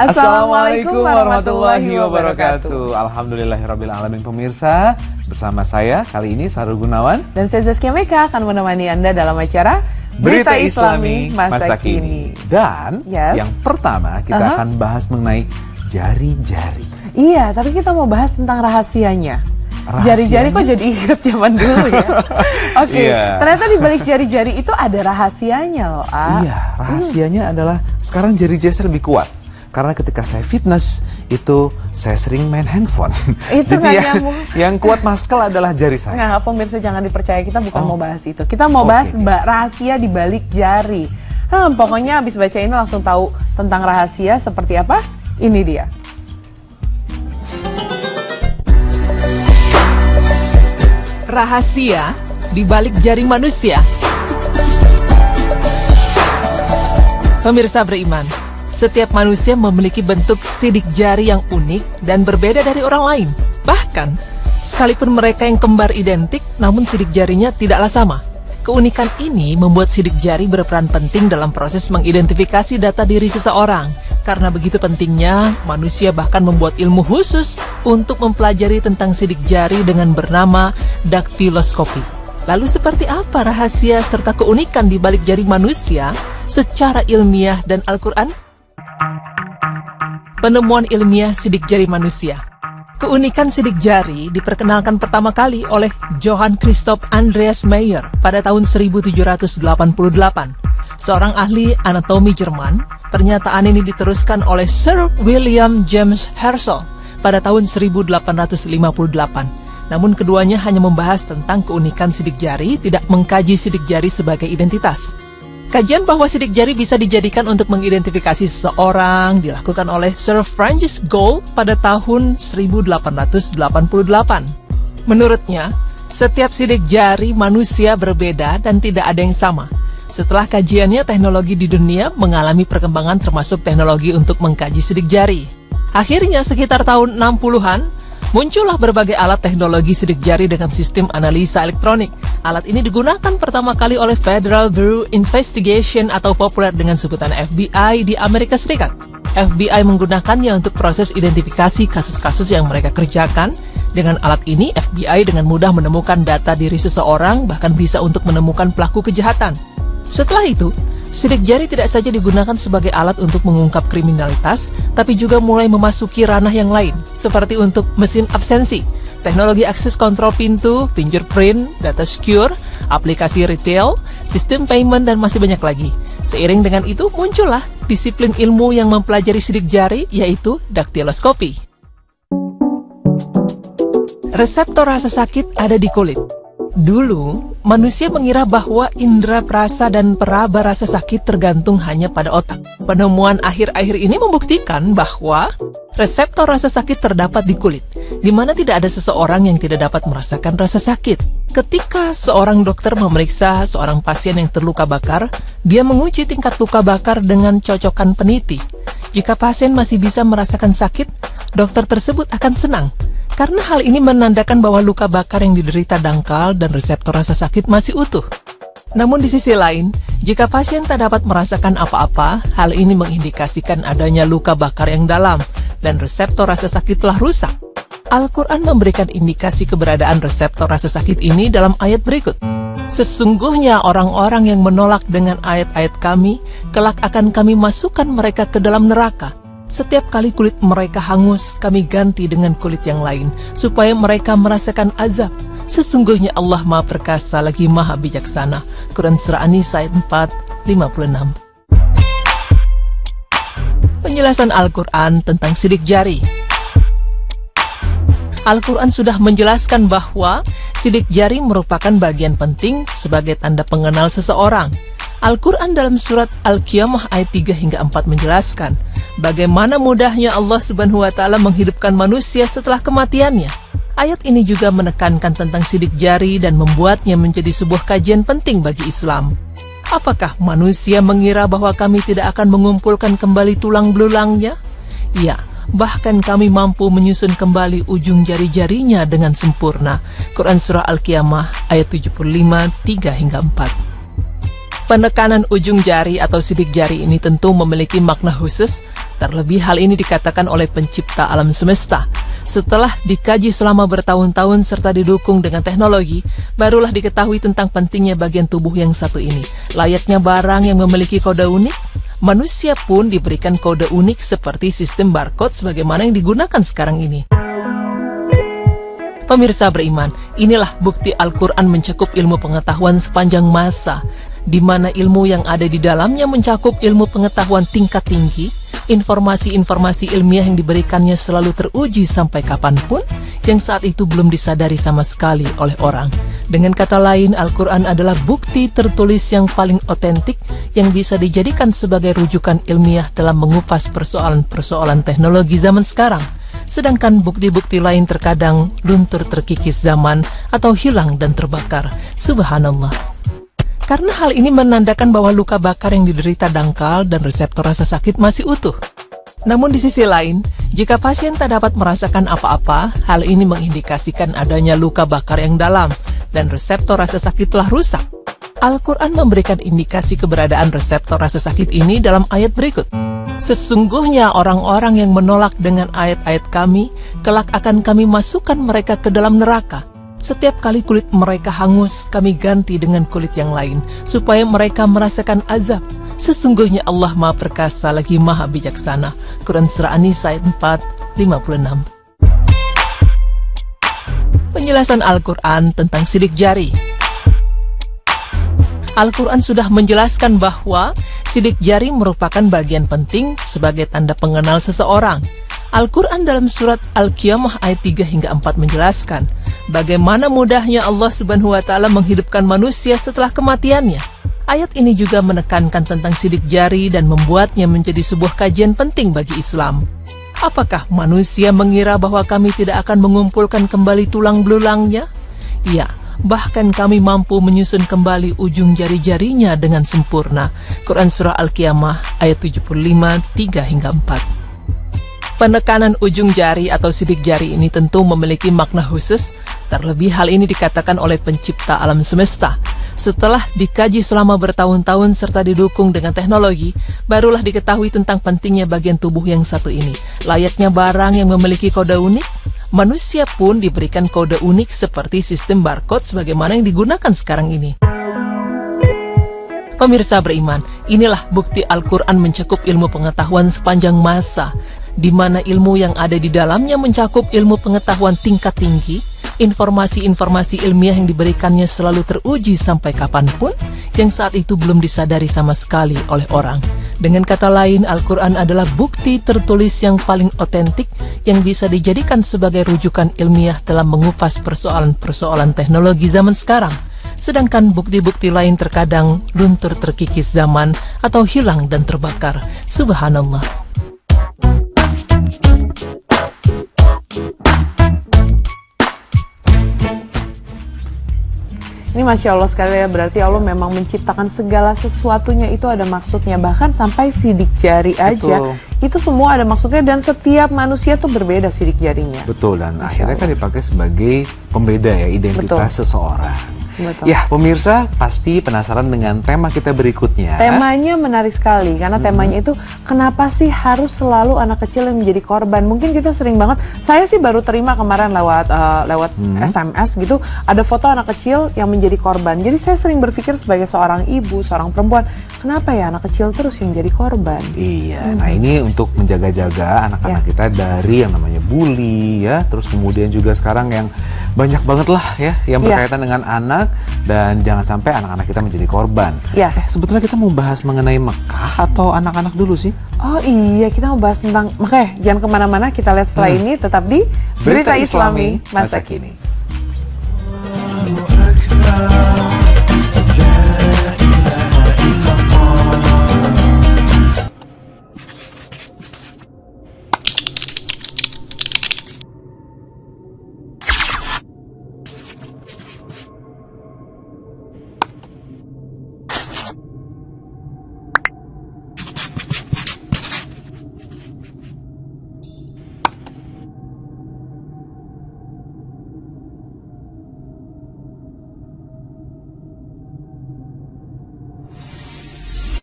Assalamualaikum warahmatullahi wabarakatuh. Alhamdulillahirrabbilalamin pemirsa. Bersama saya kali ini Sarul Gunawan dan saya Zaskia Meka akan menemani Anda dalam acara Berita Islami Masa Kini. Dan yang pertama kita akan bahas mengenai jari-jari. Iya, tapi kita mau bahas tentang rahasianya. Jari-jari kok jadi ingat zaman dulu ya. Oke, ternyata di balik jari-jari itu ada rahasianya loh, Iya, rahasianya adalah sekarang jari-jari saya lebih kuat. Karena ketika saya fitness, itu saya sering main handphone. Itu jadi yang kuat muscle adalah jari saya. Nggak, pemirsa jangan dipercaya, kita bukan mau bahas itu. Kita mau bahas rahasia di balik jari. Pokoknya habis baca ini langsung tahu tentang rahasia seperti apa. Ini dia. Rahasia di balik jari manusia. Pemirsa beriman, setiap manusia memiliki bentuk sidik jari yang unik dan berbeda dari orang lain. Bahkan, sekalipun mereka yang kembar identik, namun sidik jarinya tidaklah sama. Keunikan ini membuat sidik jari berperan penting dalam proses mengidentifikasi data diri seseorang. Karena begitu pentingnya, manusia bahkan membuat ilmu khusus untuk mempelajari tentang sidik jari dengan bernama daktiloskopi. Lalu seperti apa rahasia serta keunikan di balik jari manusia secara ilmiah dan Al-Quran? Penemuan ilmiah sidik jari manusia. Keunikan sidik jari diperkenalkan pertama kali oleh Johann Christoph Andreas Mayer pada tahun 1788. Seorang ahli anatomi Jerman. Pernyataan ini diteruskan oleh Sir William James Herschel pada tahun 1858. Namun keduanya hanya membahas tentang keunikan sidik jari, tidak mengkaji sidik jari sebagai identitas. Kajian bahwa sidik jari bisa dijadikan untuk mengidentifikasi seseorang dilakukan oleh Sir Francis Gould pada tahun 1888. Menurutnya, setiap sidik jari manusia berbeda dan tidak ada yang sama. Setelah kajiannya, teknologi di dunia mengalami perkembangan termasuk teknologi untuk mengkaji sidik jari. Akhirnya, sekitar tahun 60-an, muncullah berbagai alat teknologi sidik jari dengan sistem analisa elektronik. Alat ini digunakan pertama kali oleh Federal Bureau Investigation atau populer dengan sebutan FBI di Amerika Serikat. FBI menggunakannya untuk proses identifikasi kasus-kasus yang mereka kerjakan. Dengan alat ini, FBI dengan mudah menemukan data diri seseorang, bahkan bisa untuk menemukan pelaku kejahatan. Setelah itu, sidik jari tidak saja digunakan sebagai alat untuk mengungkap kriminalitas, tapi juga mulai memasuki ranah yang lain, seperti untuk mesin absensi, teknologi akses kontrol pintu, fingerprint, data secure, aplikasi retail, sistem payment, dan masih banyak lagi. Seiring dengan itu, muncullah disiplin ilmu yang mempelajari sidik jari, yaitu daktiloskopi. Reseptor rasa sakit ada di kulit. Dulu, manusia mengira bahwa indera perasa dan peraba rasa sakit tergantung hanya pada otak. Penemuan akhir-akhir ini membuktikan bahwa reseptor rasa sakit terdapat di kulit, di mana tidak ada seseorang yang tidak dapat merasakan rasa sakit. Ketika seorang dokter memeriksa seorang pasien yang terluka bakar, dia menguji tingkat luka bakar dengan cocokan peniti. Jika pasien masih bisa merasakan sakit, dokter tersebut akan senang. Karena hal ini menandakan bahwa luka bakar yang diderita dangkal dan reseptor rasa sakit masih utuh. Namun di sisi lain, jika pasien tak dapat merasakan apa-apa, hal ini mengindikasikan adanya luka bakar yang dalam dan reseptor rasa sakit telah rusak. Al-Quran memberikan indikasi keberadaan reseptor rasa sakit ini dalam ayat berikut. Sesungguhnya orang-orang yang menolak dengan ayat-ayat kami, kelak akan kami masukkan mereka ke dalam neraka. Setiap kali kulit mereka hangus, kami ganti dengan kulit yang lain, supaya mereka merasakan azab. Sesungguhnya Allah Maha Perkasa lagi Maha Bijaksana. Quran Surah An-Nisa ayat 4:56. Penjelasan Al-Quran tentang sidik jari. Al-Quran sudah menjelaskan bahwa sidik jari merupakan bagian penting sebagai tanda pengenal seseorang. Al-Quran dalam surat Al-Qiyamah ayat 3 hingga 4 menjelaskan bagaimana mudahnya Allah Subhanahu wa Ta'ala menghidupkan manusia setelah kematiannya. Ayat ini juga menekankan tentang sidik jari dan membuatnya menjadi sebuah kajian penting bagi Islam. Apakah manusia mengira bahwa kami tidak akan mengumpulkan kembali tulang belulangnya? Ya, bahkan kami mampu menyusun kembali ujung jari-jarinya dengan sempurna. Quran Surah Al-Qiyamah ayat 75, 3 hingga 4. Penekanan ujung jari atau sidik jari ini tentu memiliki makna khusus, terlebih hal ini dikatakan oleh pencipta alam semesta. Setelah dikaji selama bertahun-tahun serta didukung dengan teknologi, barulah diketahui tentang pentingnya bagian tubuh yang satu ini. Layaknya barang yang memiliki kode unik, manusia pun diberikan kode unik seperti sistem barcode sebagaimana yang digunakan sekarang ini. Pemirsa beriman, inilah bukti Al-Quran mencakup ilmu pengetahuan sepanjang masa, di mana ilmu yang ada di dalamnya mencakup ilmu pengetahuan tingkat tinggi, informasi-informasi ilmiah yang diberikannya selalu teruji sampai kapanpun, yang saat itu belum disadari sama sekali oleh orang. Dengan kata lain, Al-Quran adalah bukti tertulis yang paling otentik yang bisa dijadikan sebagai rujukan ilmiah dalam mengupas persoalan-persoalan teknologi zaman sekarang. Sedangkan bukti-bukti lain terkadang luntur terkikis zaman atau hilang dan terbakar. Subhanallah. Karena hal ini menandakan bahwa luka bakar yang diderita dangkal dan reseptor rasa sakit masih utuh. Namun di sisi lain, jika pasien tak dapat merasakan apa-apa, hal ini mengindikasikan adanya luka bakar yang dalam dan reseptor rasa sakit telah rusak. Al-Quran memberikan indikasi keberadaan reseptor rasa sakit ini dalam ayat berikut. Sesungguhnya orang-orang yang menolak dengan ayat-ayat kami, kelak akan kami masukkan mereka ke dalam neraka. Setiap kali kulit mereka hangus, kami ganti dengan kulit yang lain, supaya mereka merasakan azab. Sesungguhnya Allah Maha Perkasa lagi Maha Bijaksana. Quran Surah An-Nisa ayat 4:56. Penjelasan Al-Quran tentang sidik jari. Al-Quran sudah menjelaskan bahwa sidik jari merupakan bagian penting sebagai tanda pengenal seseorang. Al-Quran dalam surat Al-Qiyamah ayat 3 hingga 4 menjelaskan bagaimana mudahnya Allah Subhanahu wa Ta'ala menghidupkan manusia setelah kematiannya. Ayat ini juga menekankan tentang sidik jari dan membuatnya menjadi sebuah kajian penting bagi Islam. Apakah manusia mengira bahwa kami tidak akan mengumpulkan kembali tulang belulangnya? Ya, bahkan kami mampu menyusun kembali ujung jari-jarinya dengan sempurna. Quran Surah Al-Qiyamah ayat 75, 3 hingga 4. Penekanan ujung jari atau sidik jari ini tentu memiliki makna khusus, terlebih hal ini dikatakan oleh pencipta alam semesta. Setelah dikaji selama bertahun-tahun serta didukung dengan teknologi, barulah diketahui tentang pentingnya bagian tubuh yang satu ini. Layaknya barang yang memiliki kode unik, manusia pun diberikan kode unik seperti sistem barcode sebagaimana yang digunakan sekarang ini. Pemirsa beriman, inilah bukti Al-Quran mencakup ilmu pengetahuan sepanjang masa, di mana ilmu yang ada di dalamnya mencakup ilmu pengetahuan tingkat tinggi, informasi-informasi ilmiah yang diberikannya selalu teruji sampai kapanpun, yang saat itu belum disadari sama sekali oleh orang. Dengan kata lain, Al-Quran adalah bukti tertulis yang paling otentik yang bisa dijadikan sebagai rujukan ilmiah dalam mengupas persoalan-persoalan teknologi zaman sekarang. Sedangkan bukti-bukti lain terkadang luntur terkikis zaman atau hilang dan terbakar. Subhanallah. Ini Masya Allah sekali ya, berarti Allah memang menciptakan segala sesuatunya itu ada maksudnya. Bahkan sampai sidik jari aja, itu semua ada maksudnya dan setiap manusia tuh berbeda sidik jarinya. Betul, dan akhirnya kan dipakai sebagai pembeda ya, identitas seseorang. Betul. Ya, pemirsa pasti penasaran dengan tema kita berikutnya. Temanya menarik sekali, karena temanya itu kenapa sih harus selalu anak kecil yang menjadi korban? Mungkin kita sering banget, saya sih baru terima kemarin lewat SMS gitu, ada foto anak kecil yang menjadi korban. Jadi saya sering berpikir sebagai seorang ibu, seorang perempuan, kenapa ya anak kecil terus yang jadi korban? Iya, nah ini untuk menjaga-jaga anak-anak kita dari yang namanya bully ya, terus kemudian juga sekarang yang banyak banget lah ya yang berkaitan dengan anak, dan jangan sampai anak-anak kita menjadi korban. Sebetulnya kita mau bahas mengenai Mekah atau anak-anak dulu sih? Oh iya, kita mau bahas tentang, makanya jangan kemana-mana, kita lihat setelah ini tetap di Berita Islami Masa Kini.